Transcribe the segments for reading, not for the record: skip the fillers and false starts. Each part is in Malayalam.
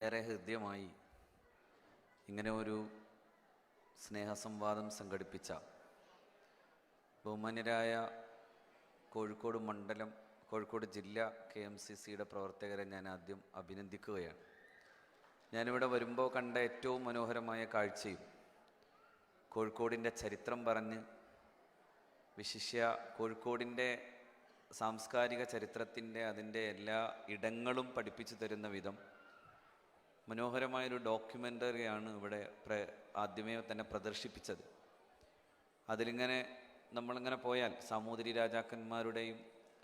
ഏറെ ഹൃദ്യമായി ഇങ്ങനെ ഒരു സ്നേഹസംവാദം സംഘടിപ്പിച്ച ബഹുമാന്യരായ കോഴിക്കോട് ജില്ലാ KMCCയുടെ പ്രവർത്തകരെ ഞാൻ ആദ്യം അഭിനന്ദിക്കുകയാണ്. ഞാനിവിടെ വരുമ്പോൾ കണ്ട ഏറ്റവും മനോഹരമായ കാഴ്ചയും കോഴിക്കോടിൻ്റെ ചരിത്രം പറഞ്ഞ് വിശിഷ്യ കോഴിക്കോടിൻ്റെ സാംസ്കാരിക ചരിത്രത്തിൻ്റെ അതിൻ്റെ എല്ലാ ഇടങ്ങളും പഠിപ്പിച്ചു തരുന്ന വിധം മനോഹരമായൊരു ഡോക്യുമെൻ്ററിയാണ് ഇവിടെ ആദ്യമേ തന്നെ പ്രദർശിപ്പിച്ചത്. നമ്മളിങ്ങനെ പോയാൽ സാമൂതിരി രാജാക്കന്മാരുടെയും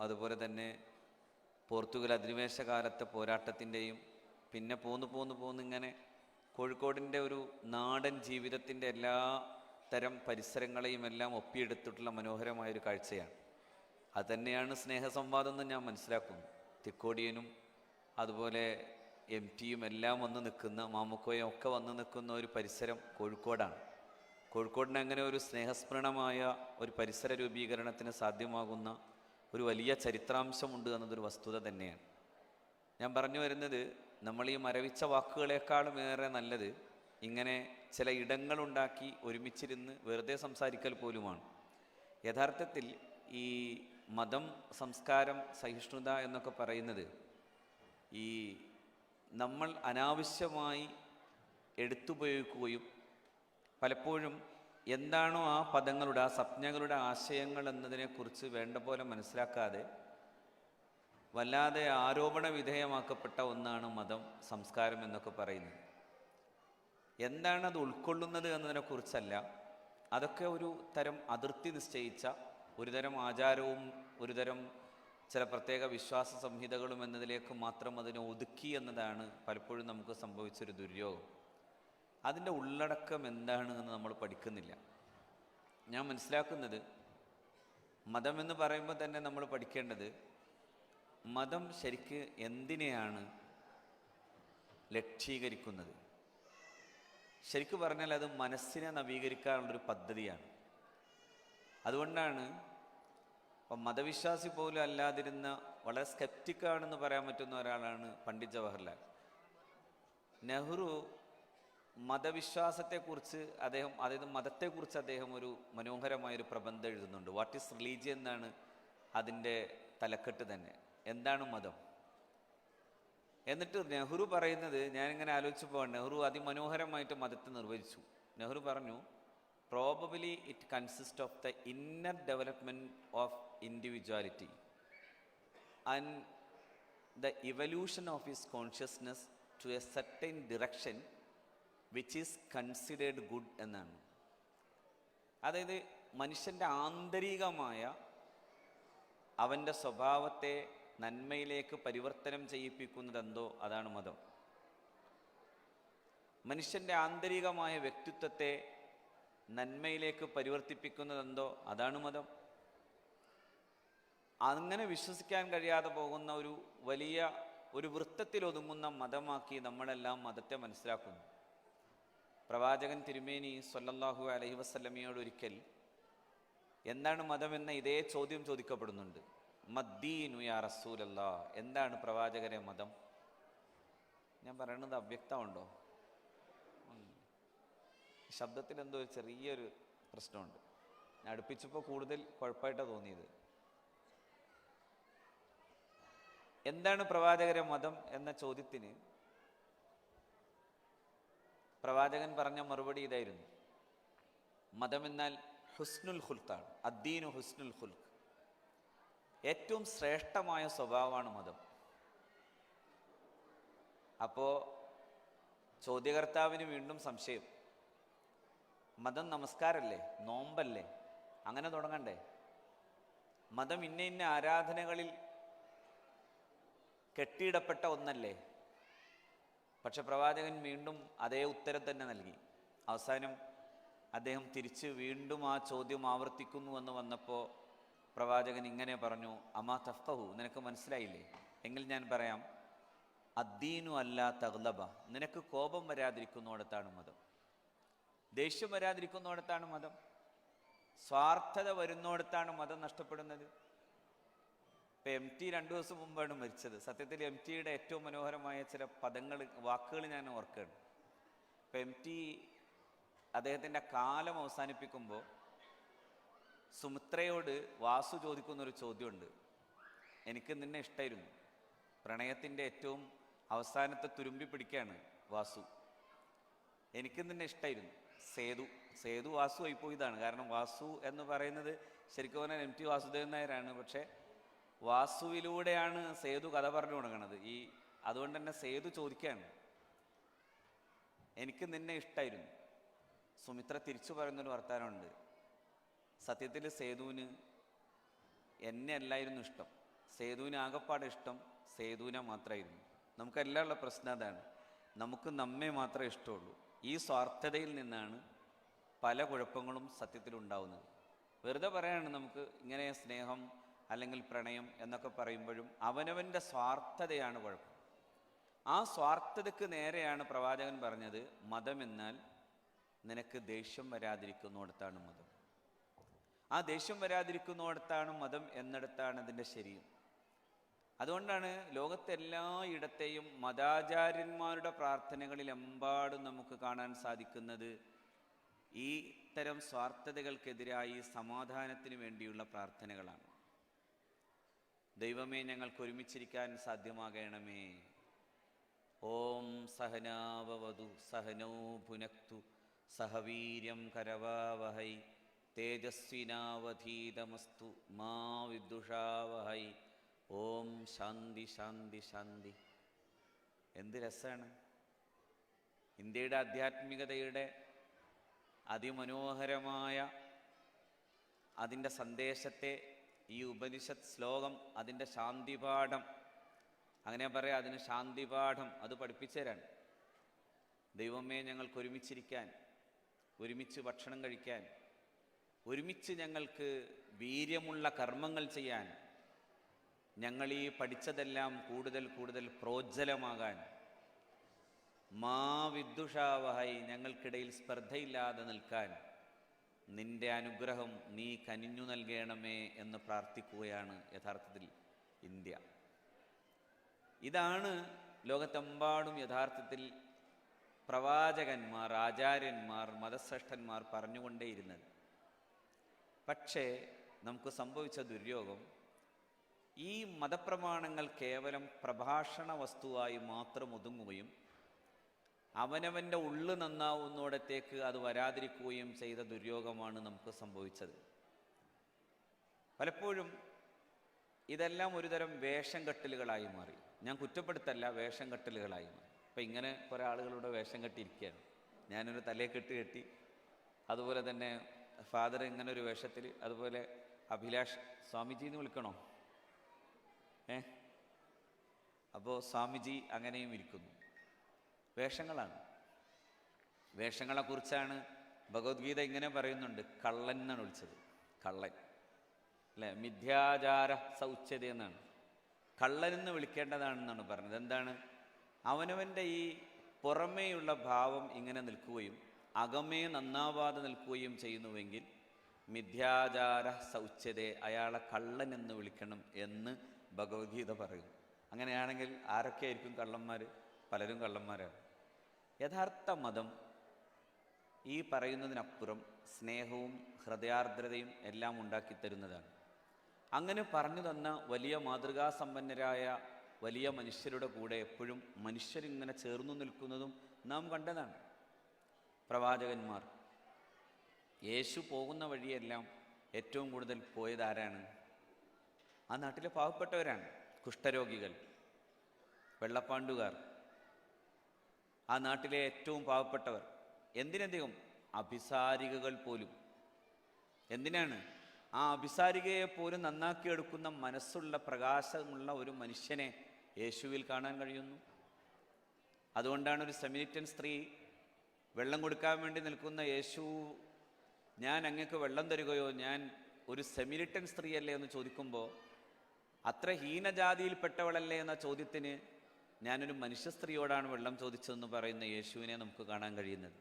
അതുപോലെ തന്നെ പോർത്തുഗൽ അധിനിവേശ കാലത്തെ പോരാട്ടത്തിൻ്റെയും പിന്നെ പോന്ന് ഇങ്ങനെ കോഴിക്കോടിൻ്റെ ഒരു നാടൻ ജീവിതത്തിൻ്റെ എല്ലാ തരം പരിസരങ്ങളെയും എല്ലാം ഒപ്പിയെടുത്തിട്ടുള്ള മനോഹരമായൊരു കാഴ്ചയാണ്. അതുതന്നെയാണ് സ്നേഹസംവാദം എന്ന് ഞാൻ മനസ്സിലാക്കുന്നു. തിക്കോടിയനും അതുപോലെ MTയും എല്ലാം വന്ന് നിൽക്കുന്ന, മാമുക്കോയും ഒക്കെ വന്ന് നിൽക്കുന്ന ഒരു പരിസരം കോഴിക്കോടാണ്. കോഴിക്കോടിന് അങ്ങനെ ഒരു സ്നേഹസ്മരണമായ ഒരു പരിസര രൂപീകരണത്തിന് സാധ്യമാകുന്ന ഒരു വലിയ ചരിത്രാംശമുണ്ട് എന്നതൊരു വസ്തുത തന്നെയാണ്. ഞാൻ പറഞ്ഞു വരുന്നത്, നമ്മൾ ഈ മരവിച്ച വാക്കുകളെക്കാളും ഏറെ നല്ലത് ഇങ്ങനെ ചില ഇടങ്ങളുണ്ടാക്കി ഒരുമിച്ചിരുന്ന് വെറുതെ സംസാരിക്കൽ പോലുമാണ്. യഥാർത്ഥത്തിൽ ഈ മതം, സംസ്കാരം, സഹിഷ്ണുത എന്നൊക്കെ പറയുന്നത് ഈ നമ്മൾ അനാവശ്യമായി എടുത്തുപയോഗിക്കുകയും പലപ്പോഴും എന്താണോ ആ പദങ്ങളുടെ, ആ സംജ്ഞകളുടെ ആശയങ്ങൾ എന്നതിനെക്കുറിച്ച് വേണ്ട പോലെ മനസ്സിലാക്കാതെ വല്ലാതെ ആരോപണ വിധേയമാക്കപ്പെട്ട ഒന്നാണ് മതം, സംസ്കാരം എന്നൊക്കെ പറയുന്നത്. എന്താണ് അത് ഉൾക്കൊള്ളുന്നത് എന്നതിനെക്കുറിച്ചല്ല, അതൊക്കെ ഒരു തരം അതിർത്തി നിശ്ചയിച്ച ഒരുതരം ആചാരവും ഒരുതരം ചില പ്രത്യേക വിശ്വാസ സംഹിതകളും എന്നതിലേക്ക് മാത്രം അതിനെ ഒതുക്കി എന്നതാണ് പലപ്പോഴും നമുക്ക് സംഭവിച്ചൊരു ദുര്യോഗം. അതിൻ്റെ ഉള്ളടക്കം എന്താണ് എന്ന് നമ്മൾ പഠിക്കുന്നില്ല. ഞാൻ മനസ്സിലാക്കുന്നത്, മതമെന്ന് പറയുമ്പോൾ തന്നെ നമ്മൾ പഠിക്കേണ്ടത് മതം ശരിക്ക് എന്തിനെയാണ് ലക്ഷീകരിക്കുന്നത്. ശരിക്കു പറഞ്ഞാൽ അത് മനസ്സിനെ നവീകരിക്കാനുള്ളൊരു പദ്ധതിയാണ്. അതുകൊണ്ടാണ് ഇപ്പം മതവിശ്വാസി പോലും അല്ലാതിരുന്ന വളരെ സ്കെപ്റ്റിക്കാണെന്ന് പറയാൻ പറ്റുന്ന ഒരാളാണ് പണ്ഡിറ്റ് ജവഹർലാൽ നെഹ്റു. മതവിശ്വാസത്തെക്കുറിച്ച് അതായത് മതത്തെക്കുറിച്ച് അദ്ദേഹം ഒരു മനോഹരമായൊരു പ്രബന്ധം എഴുതുന്നുണ്ട്. വാട്ട് ഈസ് റിലീജിയൻ എന്നാണ് അതിൻ്റെ തലക്കെട്ട് തന്നെ. എന്താണ് മതം? എന്നിട്ട് നെഹ്റു പറയുന്നത്, ഞാനിങ്ങനെ ആലോചിച്ച് പോകാൻ, നെഹ്റു അതിമനോഹരമായിട്ട് മതത്തെ നിർവചിച്ചു. നെഹ്റു പറഞ്ഞു, probably it consist of the inner development of individuality and the evolution of his consciousness to a certain direction which is considered good എന്നാണ്. അതായത് മനുഷ്യൻ്റെ ആന്തരികമായ അവൻ്റെ സ്വഭാവത്തെ നന്മയിലേക്ക് പരിവർത്തനം ചെയ്യിപ്പിക്കുന്നതെന്തോ അതാണ് മതം. മനുഷ്യൻ്റെ ആന്തരികമായ വ്യക്തിത്വത്തെ നന്മയിലേക്ക് പരിവർത്തിപ്പിക്കുന്നതെന്തോ അതാണ് മതം. അങ്ങനെ വിശ്വസിക്കാൻ കഴിയാതെ പോകുന്ന ഒരു വലിയ ഒരു വൃത്തത്തിലൊതുങ്ങുന്ന മതമാക്കി നമ്മളെല്ലാം മതത്തെ മനസ്സിലാക്കുന്നു. പ്രവാചകൻ തിരുമേനി സ്വല്ലല്ലാഹു അലൈഹി വസല്ലമയോട് ഒരിക്കൽ എന്താണ് മതമെന്ന ഇതേ ചോദ്യം ചോദിക്കപ്പെടുന്നുണ്ട്. മദ്ദീനു യാ റസൂലല്ലാ, എന്താണ് പ്രവാചകരെ മതം? ഞാൻ പറയണത് അവ്യക്തമുണ്ടോ? ശബ്ദത്തിൽ എന്തോ ഒരു ചെറിയൊരു പ്രശ്നമുണ്ട്. ഞാൻ അടുപ്പിച്ചപ്പോൾ കൂടുതൽ കുഴപ്പമായിട്ടാണ് തോന്നിയത്. എന്താണ് പ്രവാചകരെ മതം എന്ന ചോദ്യത്തിന് പ്രവാചകൻ പറഞ്ഞ മറുപടി ഇതായിരുന്നു: മതം എന്നാൽ ഹുസ്നുൽ ഖുൽഖാണ്. അദ്ദീനു ഹുസ്നുൽ ഖുൽഖ്, ഏറ്റവും ശ്രേഷ്ഠമായ സ്വഭാവമാണ് മതം. അപ്പോൾ ചോദ്യകർത്താവിന് വീണ്ടും സംശയം, മതം നമസ്കാരല്ലേ, നോമ്പല്ലേ, അങ്ങനെ തുടങ്ങണ്ടേ? മതം ഇന്ന ആരാധനകളിൽ കെട്ടിയിടപ്പെട്ട ഒന്നല്ലേ? പക്ഷെ പ്രവാചകൻ വീണ്ടും അതേ ഉത്തരം തന്നെ നൽകി. അവസാനം അദ്ദേഹം തിരിച്ച് വീണ്ടും ആ ചോദ്യം ആവർത്തിക്കുന്നു എന്ന് വന്നപ്പോൾ പ്രവാചകൻ ഇങ്ങനെ പറഞ്ഞു: അമാ തഫ്ഖഹു, നിനക്ക് മനസ്സിലായില്ലേ? എങ്കിൽ ഞാൻ പറയാം, അദ്ദീനു അല്ലാ തഗ്ലബ, നിനക്ക് കോപം വരാതിരിക്കുന്നിടത്താണ് മതം, ദേഷ്യം വരാതിരിക്കുന്നിടത്താണ് മതം, സ്വാർത്ഥത വരുന്നിടത്താണ് മതം നഷ്ടപ്പെടുന്നത്. ഇപ്പം എം ടി 2 ദിവസം മുമ്പാണ് മരിച്ചത്. സത്യത്തിൽ എം ടിയുടെ ഏറ്റവും മനോഹരമായ ചില വാക്കുകൾ ഞാൻ ഓർക്കുകയാണ്. ഇപ്പം എം ടി അദ്ദേഹത്തിൻ്റെ കാലം അവസാനിപ്പിക്കുമ്പോൾ സുമിത്രയോട് വാസു ചോദിക്കുന്നൊരു ചോദ്യമുണ്ട്. എനിക്ക് നിന്നെ ഇഷ്ടമായിരുന്നു. പ്രണയത്തിൻ്റെ ഏറ്റവും അവസാനത്തെ തുരുമ്പി പിടിക്കുകയാണ് വാസു. എനിക്ക് നിന്നെ ഇഷ്ടമായിരുന്നു. സേതു വാസു ആയിപ്പോയതാണ്. കാരണം വാസു എന്ന് പറയുന്നത് ശരിക്കും പറഞ്ഞാൽ എം ടി വാസുദേവൻ നായരാണ്. പക്ഷേ വാസുവിലൂടെയാണ് സേതു കഥ പറഞ്ഞു തുടങ്ങുന്നത്. അതുകൊണ്ട് തന്നെ സേതു ചോദിക്കുകയാണ്, എനിക്ക് നിന്നെ ഇഷ്ടമായിരുന്നു. സുമിത്ര തിരിച്ചു പറയുന്നൊരു വർത്താനമുണ്ട്, സത്യത്തിൽ സേതുവിന് എന്നെ അല്ലായിരുന്നു ഇഷ്ടം, സേതുവിന് ആകപ്പാടെ ഇഷ്ടം സേതുവിനെ മാത്രമായിരുന്നു. നമുക്കെല്ലാം ഉള്ള പ്രശ്നം അതാണ്, നമുക്ക് നമ്മെ മാത്രമേ ഇഷ്ടമുള്ളൂ. ഈ സ്വാർത്ഥതയിൽ നിന്നാണ് പല കുഴപ്പങ്ങളും സത്യത്തിലുണ്ടാവുന്നത്. വെറുതെ പറയാണ്, നമുക്ക് ഇങ്ങനെ സ്നേഹം അല്ലെങ്കിൽ പ്രണയം എന്നൊക്കെ പറയുമ്പോഴും അവനവൻ്റെ സ്വാർത്ഥതയാണ് കുഴപ്പം. ആ സ്വാർത്ഥതയ്ക്ക് നേരെയാണ് പ്രവാചകൻ പറഞ്ഞത്, മതം എന്നാൽ നിനക്ക് ദേഷ്യം വരാതിരിക്കുന്നിടത്താണ് മതം. ആ ദേഷ്യം വരാതിരിക്കുന്നിടത്താണ് മതം എന്നിടത്താണ് അതിൻ്റെ ശരിയും. അതുകൊണ്ടാണ് ലോകത്തെല്ലായിടത്തെയും മതാചാര്യന്മാരുടെ പ്രാർത്ഥനകളിലെമ്പാടും നമുക്ക് കാണാൻ സാധിക്കുന്നത് ഈ ഇത്തരം സ്വാർത്ഥതകൾക്കെതിരായി സമാധാനത്തിന് വേണ്ടിയുള്ള പ്രാർത്ഥനകളാണ്. ദൈവമേ, ഞങ്ങൾക്ക് ഒരുമിച്ചിരിക്കാൻ സാധ്യമാകണമേ. ഓം സഹനാവവതു സഹനോ ഭുനക്തു സഹവീര്യം കരവാവഹൈ തേജസ്വിനാവധീതമസ്തു മാ വിദ്വിഷാവഹൈ. ഓം ശാന്തി ശാന്തി ശാന്തി. എന്ത് രസമാണ്! ഇന്ത്യയുടെ ആധ്യാത്മികതയുടെ അതിമനോഹരമായ അതിൻ്റെ സന്ദേശത്തെ ഈ ഉപനിഷത്ത് ശ്ലോകം, അതിൻ്റെ ശാന്തിപാഠം, അങ്ങനെ പറയാം, അതിന് ശാന്തിപാഠം അത് പഠിപ്പിച്ചു തരാൻ. ദൈവമേ, ഞങ്ങൾക്ക് ഒരുമിച്ചിരിക്കാൻ, ഒരുമിച്ച് ഭക്ഷണം കഴിക്കാൻ, ഒരുമിച്ച് ഞങ്ങൾക്ക് വീര്യമുള്ള കർമ്മങ്ങൾ ചെയ്യാൻ, ഞങ്ങൾ ഈ പഠിച്ചതെല്ലാം കൂടുതൽ കൂടുതൽ പ്രോജ്വലമാകാൻ, മാ വിദ്വിഷാവഹൈ, ഞങ്ങൾക്കിടയിൽ സ്പർദ്ധയില്ലാതെ നിൽക്കാൻ നിന്റെ അനുഗ്രഹം നീ കനിഞ്ഞു നൽകണമേ എന്ന് പ്രാർത്ഥിക്കുകയാണ് യഥാർത്ഥത്തിൽ ഇന്ത്യ. ഇതാണ് ലോകത്തെമ്പാടും യഥാർത്ഥത്തിൽ പ്രവാചകന്മാർ, ആചാര്യന്മാർ, മതശ്രേഷ്ഠന്മാർ പറഞ്ഞുകൊണ്ടേയിരുന്നത്. പക്ഷേ നമുക്ക് സംഭവിച്ച ദുര്യോഗം, ഈ മതപ്രമാണങ്ങൾ കേവലം പ്രഭാഷണ വസ്തുവായി മാത്രം ഒതുങ്ങുകയും അവനവൻ്റെ ഉള്ളു നന്നാവുന്നിടത്തേക്ക് അത് വരാതിരിക്കുകയും ചെയ്ത ദുര്യോഗമാണ് നമുക്ക് സംഭവിച്ചത്. പലപ്പോഴും ഇതെല്ലാം ഒരുതരം വേഷം കെട്ടലുകളായി മാറി. ഞാൻ കുറ്റപ്പെടുത്തല്ല, വേഷം കെട്ടലുകളായി മാറി. ഇപ്പം ഇങ്ങനെ കുറേ ആളുകളുടെ വേഷം കെട്ടിയിരിക്കുകയാണ്. ഞാനൊരു തലയെ കെട്ടി, അതുപോലെ തന്നെ ഫാദർ ഇങ്ങനൊരു വേഷത്തിൽ, അതുപോലെ അഭിലാഷ് സ്വാമിജി എന്ന് വിളിക്കണോ? അപ്പോൾ സ്വാമിജി അങ്ങനെയും ഇരിക്കുന്നു. വേഷങ്ങളാണ്. വേഷങ്ങളെക്കുറിച്ചാണ് ഭഗവത്ഗീത ഇങ്ങനെ പറയുന്നുണ്ട്, കള്ളൻ എന്നാണ് വിളിച്ചത്. കള്ളൻ അല്ലേ? മിഥ്യാചാര സൗച്യത എന്നാണ്. കള്ളനെന്ന് വിളിക്കേണ്ടതാണെന്നാണ് പറഞ്ഞത്. എന്താണ്? അവനവൻ്റെ ഈ പുറമേയുള്ള ഭാവം ഇങ്ങനെ നിൽക്കുകയും അകമേ നന്നാവാതെ നിൽക്കുകയും ചെയ്യുന്നുവെങ്കിൽ മിഥ്യാചാര സൗച്യതയെ അയാളെ കള്ളൻ എന്ന് വിളിക്കണം എന്ന് ഭഗവത്ഗീത പറയും. അങ്ങനെയാണെങ്കിൽ ആരൊക്കെയായിരിക്കും കള്ളന്മാർ? പലരും കള്ളന്മാരാണ്. യഥാർത്ഥ മതം ഈ പറയുന്നതിനപ്പുറം സ്നേഹവും ഹൃദയാർദ്രതയും എല്ലാം ഉണ്ടാക്കിത്തരുന്നതാണ്. അങ്ങനെ പറഞ്ഞു തന്ന വലിയ മാതൃകാസമ്പന്നരായ വലിയ മനുഷ്യരുടെ കൂടെ എപ്പോഴും മനുഷ്യരിങ്ങനെ ചേർന്നു നിൽക്കുന്നതും നാം കണ്ടതാണ്. പ്രവാചകന്മാർ യേശു പോകുന്ന വഴിയെല്ലാം ഏറ്റവും കൂടുതൽ പോയതാരാണ്? ആ നാട്ടിലെ പാവപ്പെട്ടവരാണ്. കുഷ്ഠരോഗികൾ, വെള്ളപ്പാണ്ടുകാർ, ആ നാട്ടിലെ ഏറ്റവും പാവപ്പെട്ടവർ. എന്തിനധികം അഭിസാരികകൾ പോലും. എന്തിനാണ്? ആ അഭിസാരികയെ പോലും നന്നാക്കിയെടുക്കുന്ന മനസ്സുള്ള പ്രകാശമുള്ള ഒരു മനുഷ്യനെ യേശുവിൽ കാണാൻ കഴിയുന്നു. അതുകൊണ്ടാണ് ഒരു സെമിനിറ്റൻ സ്ത്രീ വെള്ളം കൊടുക്കാൻ വേണ്ടി നിൽക്കുന്ന യേശു, ഞാൻ അങ്ങക്ക് വെള്ളം തരികയോ, ഞാൻ ഒരു സെമിനിറ്റൻ സ്ത്രീയല്ലേ എന്ന് ചോദിക്കുമ്പോൾ, അത്ര ഹീനജാതിയിൽപ്പെട്ടവളല്ലേ എന്ന ചോദ്യത്തിന് ഞാനൊരു മനുഷ്യ സ്ത്രീയോടാണ് വെള്ളം ചോദിച്ചതെന്ന് പറയുന്ന യേശുവിനെ നമുക്ക് കാണാൻ കഴിയുന്നത്.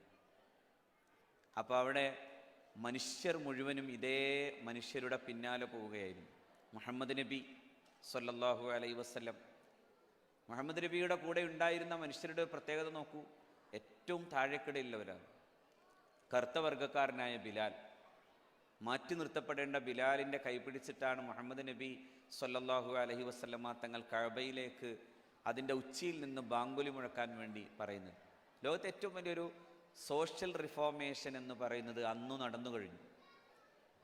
അപ്പോൾ അവിടെ മനുഷ്യർ മുഴുവനും ഇതേ മനുഷ്യരുടെ പിന്നാലെ പോവുകയായിരുന്നു. മുഹമ്മദ് നബി സ്വല്ലല്ലാഹു അലൈഹി വസല്ലം. മുഹമ്മദ് നബിയുടെ കൂടെ ഉണ്ടായിരുന്ന മനുഷ്യരുടെ പ്രത്യേകത നോക്കൂ, ഏറ്റവും താഴെക്കിടയിലുള്ളവരാണ്. കറുത്ത വർഗ്ഗക്കാരനായ ബിലാൽ, മാറ്റി നിർത്തപ്പെടേണ്ട ബിലാലിൻ്റെ കൈപിടിച്ചിട്ടാണ് മുഹമ്മദ് നബി സ്വല്ലല്ലാഹു അലൈഹി വസല്ലമ തങ്ങൾ കഅബയിലേക്ക് അതിൻ്റെ ഉച്ചിയിൽ നിന്ന് ബാങ്കുലി മുഴക്കാൻ വേണ്ടി പറയുന്നത്. ലോകത്തെ ഏറ്റവും വലിയൊരു സോഷ്യൽ റിഫോർമേഷൻ എന്ന് പറയുന്നത് അന്നു നടന്നു കഴിഞ്ഞു.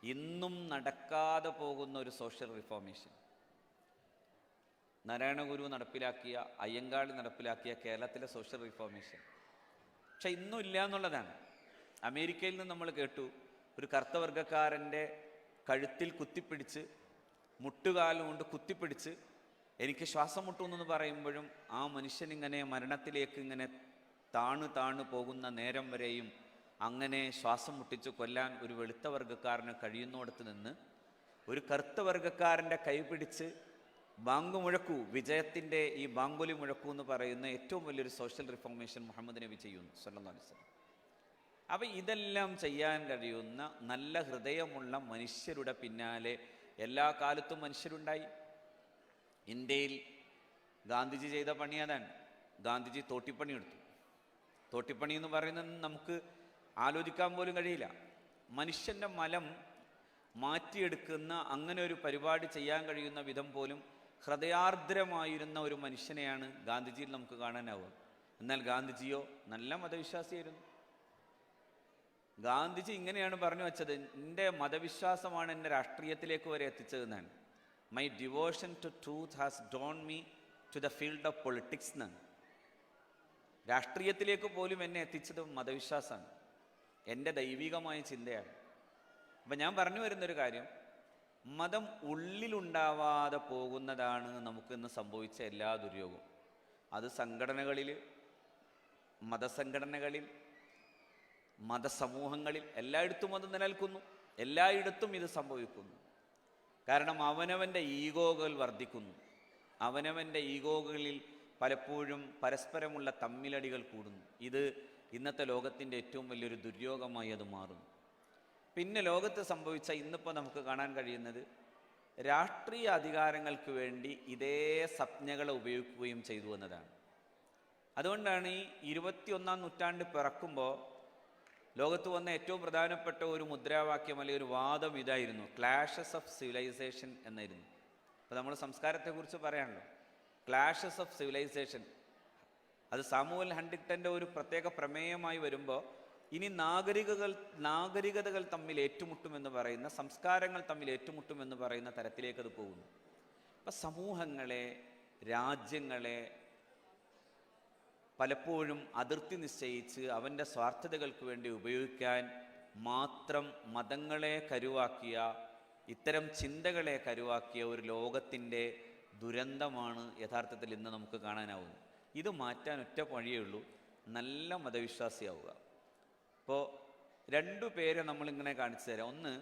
ഇന്നും നടക്കാതെ പോകുന്ന ഒരു സോഷ്യൽ റിഫോർമേഷൻ നാരായണഗുരു നടപ്പിലാക്കിയ, അയ്യങ്കാളി നടപ്പിലാക്കിയ കേരളത്തിലെ സോഷ്യൽ റിഫോർമേഷൻ. പക്ഷെ ഇന്നും ഇല്ല എന്നുള്ളതാണ്. അമേരിക്കയിൽ നിന്ന് നമ്മൾ കേട്ടു, ഒരു കറുത്ത വർഗ്ഗക്കാരൻ്റെ കഴുത്തിൽ കുത്തിപ്പിടിച്ച്, മുട്ടുകാലം കൊണ്ട് കുത്തിപ്പിടിച്ച് എനിക്ക് ശ്വാസം മുട്ടുമെന്ന് പറയുമ്പോഴും ആ മനുഷ്യൻ ഇങ്ങനെ മരണത്തിലേക്ക് ഇങ്ങനെ താണു പോകുന്ന നേരം വരെയും അങ്ങനെ ശ്വാസം മുട്ടിച്ച് കൊല്ലാൻ ഒരു വെളുത്ത വർഗ്ഗക്കാരന് കഴിയുന്നിടത്ത് നിന്ന് ഒരു കറുത്ത വർഗ്ഗക്കാരൻ്റെ കൈ പിടിച്ച് ബാങ്ക് മുഴക്കൂ, വിജയത്തിൻ്റെ ഈ ബാങ്കുലി മുഴക്കൂ എന്ന് പറയുന്ന ഏറ്റവും വലിയൊരു സോഷ്യൽ റിഫോർമേഷൻ മുഹമ്മദ് നബി ചെയ്യുന്നു സല്ലല്ലാഹു അലൈഹി വസല്ലം. അപ്പം ഇതെല്ലാം ചെയ്യാൻ കഴിയുന്ന നല്ല ഹൃദയമുള്ള മനുഷ്യരുടെ പിന്നാലെ എല്ലാ കാലത്തും മനുഷ്യരുണ്ടായി. ഇന്ത്യയിൽ ഗാന്ധിജി ചെയ്ത പണി അതാണ്. ഗാന്ധിജി തോട്ടിപ്പണി എടുത്തു. തോട്ടിപ്പണി എന്ന് പറയുന്നത് നമുക്ക് ആലോചിക്കാൻ പോലും കഴിയില്ല. മനുഷ്യൻ്റെ മലം മാറ്റിയെടുക്കുന്ന അങ്ങനെ ഒരു പരിപാടി ചെയ്യാൻ കഴിയുന്ന വിധം പോലും ഹൃദയാർദ്രമായിരുന്ന ഒരു മനുഷ്യനെയാണ് ഗാന്ധിജിയിൽ നമുക്ക് കാണാനാവുക. എന്നാൽ ഗാന്ധിജിയോ നല്ല മതവിശ്വാസിയായിരുന്നു. ഗാന്ധിജി ഇങ്ങനെയാണ് പറഞ്ഞു വെച്ചത്, എൻ്റെ മതവിശ്വാസമാണ് എന്നെ രാഷ്ട്രീയത്തിലേക്ക് വരെ എത്തിച്ചതെന്നാണ്. My devotion to truth has drawn me to the field of politics എന്നാണ്. രാഷ്ട്രീയത്തിലേക്ക് പോലും എന്നെ എത്തിച്ചത് മതവിശ്വാസമാണ്, എൻ്റെ ദൈവികമായ ചിന്തയാണ്. അപ്പം ഞാൻ പറഞ്ഞു വരുന്നൊരു കാര്യം, മതം ഉള്ളിലുണ്ടാവാതെ പോകുന്നതാണ് നമുക്കിന്ന് സംഭവിച്ച എല്ലാ ദുര്യോഗവും. അത് സംഘടനകളിൽ, മതസംഘടനകളിൽ, മതസമൂഹങ്ങളിൽ എല്ലായിടത്തും അത് നിലനിൽക്കുന്നു. എല്ലായിടത്തും ഇത് സംഭവിക്കുന്നു. കാരണം അവനവൻ്റെ ഈഗോകൾ വർദ്ധിക്കുന്നു. അവനവൻ്റെ ഈഗോകളിൽ പലപ്പോഴും പരസ്പരമുള്ള തമ്മിലടികൾ കൂടുന്നു. ഇത് ഇന്നത്തെ ലോകത്തിൻ്റെ ഏറ്റവും വലിയൊരു ദുര്യോഗമായി അത് മാറുന്നു. പിന്നെ ലോകത്ത് സംഭവിച്ച ഇന്നിപ്പോൾ നമുക്ക് കാണാൻ കഴിയുന്നത്, രാഷ്ട്രീയ അധികാരങ്ങൾക്ക് വേണ്ടി ഇതേ സംജ്ഞകളെ ഉപയോഗിക്കുകയും ചെയ്തു എന്നതാണ്. അതുകൊണ്ടാണ് ഈ 21-ാം നൂറ്റാണ്ട് പിറക്കുമ്പോൾ ലോകത്ത് വന്ന ഏറ്റവും പ്രധാനപ്പെട്ട ഒരു മുദ്രാവാക്യം അല്ലെങ്കിൽ ഒരു വാദം ഇതായിരുന്നു, ക്ലാഷസ് ഓഫ് സിവിലൈസേഷൻ എന്നായിരുന്നു. അപ്പോൾ നമ്മൾ സംസ്കാരത്തെക്കുറിച്ച് പറയാണല്ലോ, ക്ലാഷസ് ഓഫ് സിവിലൈസേഷൻ. അത് സാമുവൽ ഹണ്ടിങ്ടൻ്റെ ഒരു പ്രത്യേക പ്രമേയമായി വരുമ്പോൾ ഇനി നാഗരികതകൾ തമ്മിൽ ഏറ്റുമുട്ടുമെന്ന് പറയുന്ന, സംസ്കാരങ്ങൾ തമ്മിൽ ഏറ്റുമുട്ടുമെന്ന് പറയുന്ന തരത്തിലേക്ക് അത് പോകുന്നു. അപ്പം സമൂഹങ്ങളെ, രാജ്യങ്ങളെ പലപ്പോഴും അതിർത്തി നിശ്ചയിച്ച് അവൻ്റെ സ്വാർത്ഥതകൾക്ക് വേണ്ടി ഉപയോഗിക്കാൻ മാത്രം മതങ്ങളെ കരുവാക്കിയ, ഇത്തരം ചിന്തകളെ കരുവാക്കിയ ഒരു ലോകത്തിൻ്റെ ദുരന്തമാണ് യഥാർത്ഥത്തിൽ ഇന്ന് നമുക്ക് കാണാനാവുന്നത്. ഇത് മാറ്റാൻ ഒറ്റ വഴിയേ ഉള്ളൂ, നല്ല മതവിശ്വാസിയാവുക. ഇപ്പോൾ രണ്ടു പേരെ നമ്മളിങ്ങനെ കാണിച്ചു തരാം. ഒന്ന്,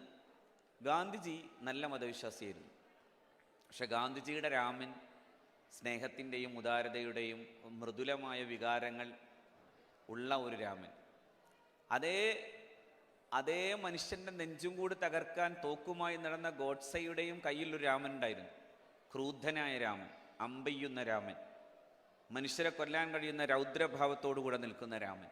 ഗാന്ധിജി നല്ല മതവിശ്വാസിയായിരുന്നു. പക്ഷെ ഗാന്ധിജിയുടെ രാമൻ സ്നേഹത്തിൻ്റെയും ഉദാരതയുടെയും മൃദുലമായ വികാരങ്ങൾ ഉള്ള ഒരു രാമൻ. അതേ മനുഷ്യൻ്റെ നെഞ്ചും കൂടി തകർക്കാൻ തോക്കുമായി നടന്ന ഗോഡ്സെയുടെയും കയ്യിൽ ഒരു രാമൻ ഉണ്ടായിരുന്നു. ക്രൂദ്ധനായ രാമൻ, അമ്പെയ്യുന്ന രാമൻ, മനുഷ്യരെ കൊല്ലാൻ കഴിയുന്ന രൗദ്രഭാവത്തോടു കൂടെ നിൽക്കുന്ന രാമൻ.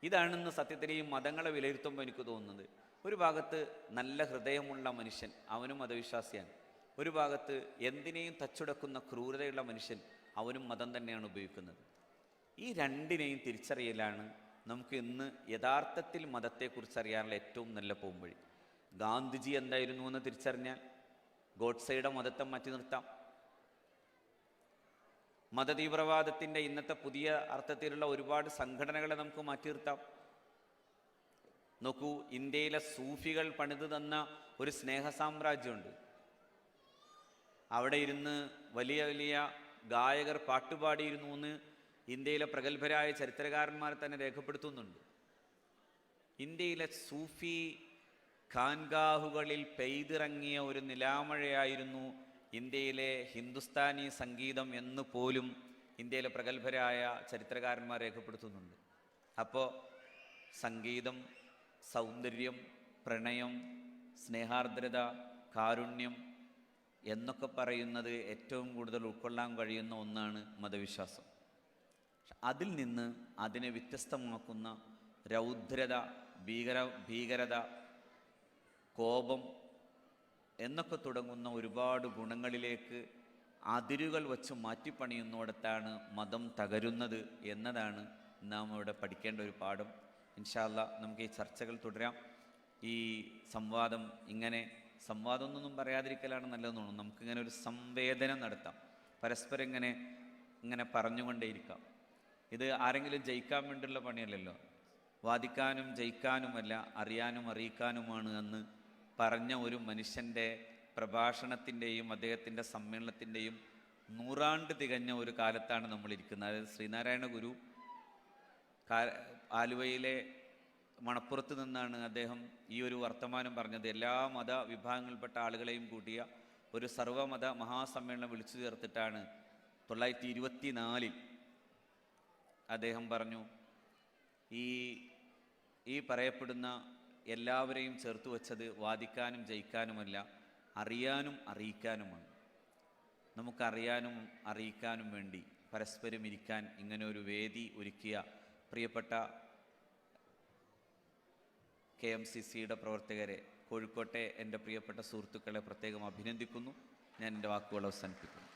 ഇതാണെന്ന് സത്യത്തിൽ ഈ മതങ്ങളെ വിലയിരുത്തുമ്പോൾ എനിക്ക് തോന്നുന്നത്, ഒരു ഭാഗത്ത് നല്ല ഹൃദയമുള്ള മനുഷ്യൻ, അവനും മതവിശ്വാസിയാണ്. ഒരു ഭാഗത്ത് എന്തിനേയും തച്ചുടക്കുന്ന ക്രൂരതയുള്ള മനുഷ്യൻ, അവനും മതം തന്നെയാണ് ഉപയോഗിക്കുന്നത്. ഈ രണ്ടിനെയും തിരിച്ചറിയലാണ് നമുക്ക് ഇന്ന് യഥാർത്ഥത്തിൽ മതത്തെക്കുറിച്ച് അറിയാനുള്ള ഏറ്റവും നല്ല പോംവഴി. ഗാന്ധിജി എന്തായിരുന്നു എന്ന് തിരിച്ചറിഞ്ഞാൽ ഗോഡ്സെയുടെ മതത്തെ മാറ്റി നിർത്താം. മതതീവ്രവാദത്തിൻ്റെ ഇന്നത്തെ പുതിയ അർത്ഥത്തിലുള്ള ഒരുപാട് സംഘടനകളെ നമുക്ക് മാറ്റി നിർത്താം. നോക്കൂ, ഇന്ത്യയിലെ സൂഫികൾ പണിതു തന്ന ഒരു സ്നേഹ സാമ്രാജ്യമുണ്ട്. അവിടെ ഇരുന്ന് വലിയ വലിയ ഗായകർ പാട്ടുപാടിയിരുന്നു എന്ന് ഇന്ത്യയിലെ പ്രഗത്ഭരായ ചരിത്രകാരന്മാർ തന്നെ രേഖപ്പെടുത്തുന്നുണ്ട്. ഇന്ത്യയിലെ സൂഫി ഖാൻഗാഹുകളിൽ പെയ്തിറങ്ങിയ ഒരു നിലാമഴയായിരുന്നു ഇന്ത്യയിലെ ഹിന്ദുസ്ഥാനി സംഗീതം എന്ന് പോലും ഇന്ത്യയിലെ പ്രഗത്ഭരായ ചരിത്രകാരന്മാർ രേഖപ്പെടുത്തുന്നുണ്ട്. അപ്പോൾ സംഗീതം, സൗന്ദര്യം, പ്രണയം, സ്നേഹാർദ്രത, കാരുണ്യം, എന്നൊക്കെ പറയുന്നത് ഏറ്റവും കൂടുതൽ ഉൾക്കൊള്ളാൻ കഴിയുന്ന ഒന്നാണ് മതവിശ്വാസം. അതിൽ നിന്ന് അതിനെ വ്യത്യസ്തമാക്കുന്ന രൗദ്രത, ഭീകരത, കോപം എന്നൊക്കെ തുടങ്ങുന്ന ഒരുപാട് ഗുണങ്ങളിലേക്ക് അതിരുകൾ വച്ച് മാറ്റിപ്പണിയുന്നിടത്താണ് മതം തകരുന്നത് എന്നതാണ് നാം ഇവിടെ പഠിക്കേണ്ട ഒരു പാഠം. ഇൻഷാ അല്ലാഹ് നമുക്ക് ഈ ചർച്ചകൾ തുടരാം. ഈ സംവാദം സംവാദമൊന്നും പറയാതിരിക്കലാണ് നല്ലതെന്ന് തോന്നുന്നു. നമുക്കിങ്ങനെ ഒരു സംവേദനം നടത്താം, പരസ്പരം ഇങ്ങനെ പറഞ്ഞുകൊണ്ടേയിരിക്കാം. ഇത് ആരെങ്കിലും ജയിക്കാൻ വേണ്ടിയുള്ള പണിയല്ലല്ലോ, വാദിക്കാനും ജയിക്കാനുമല്ല, അറിയാനും അറിയിക്കാനുമാണ് എന്ന് പറഞ്ഞ ഒരു മനുഷ്യൻ്റെ പ്രഭാഷണത്തിൻ്റെയും അദ്ദേഹത്തിൻ്റെ സമ്മേളനത്തിൻ്റെയും 100 ആണ്ട് തികഞ്ഞ ഒരു കാലത്താണ് നമ്മളിരിക്കുന്നത്. അതായത് ശ്രീനാരായണ ഗുരു ആലുവയിലെ മണപ്പുറത്ത് നിന്നാണ് അദ്ദേഹം ഈ ഒരു വർത്തമാനം പറഞ്ഞത്. എല്ലാ മതവിഭാഗങ്ങളിൽപ്പെട്ട ആളുകളെയും കൂട്ടിയ ഒരു സർവ്വമത മഹാസമ്മേളനം വിളിച്ചു ചേർത്തിട്ടാണ് 1924 അദ്ദേഹം പറഞ്ഞു, ഈ പറയപ്പെടുന്ന എല്ലാവരെയും ചേർത്ത് വച്ചത് വാദിക്കാനും ജയിക്കാനുമല്ല, അറിയാനും അറിയിക്കാനുമാണ്. നമുക്കറിയാനും അറിയിക്കാനും വേണ്ടി പരസ്പരം ഇരിക്കാൻ ഇങ്ങനെ ഒരു വേദി ഒരുക്കിയ പ്രിയപ്പെട്ട KMCCയുടെ പ്രവർത്തകരെ, കോഴിക്കോട്ടെ എൻ്റെ പ്രിയപ്പെട്ട സുഹൃത്തുക്കളെ പ്രത്യേകം അഭിനന്ദിക്കുന്നു. ഞാൻ എൻ്റെ വാക്കുകൾ അവസാനിപ്പിക്കുന്നു.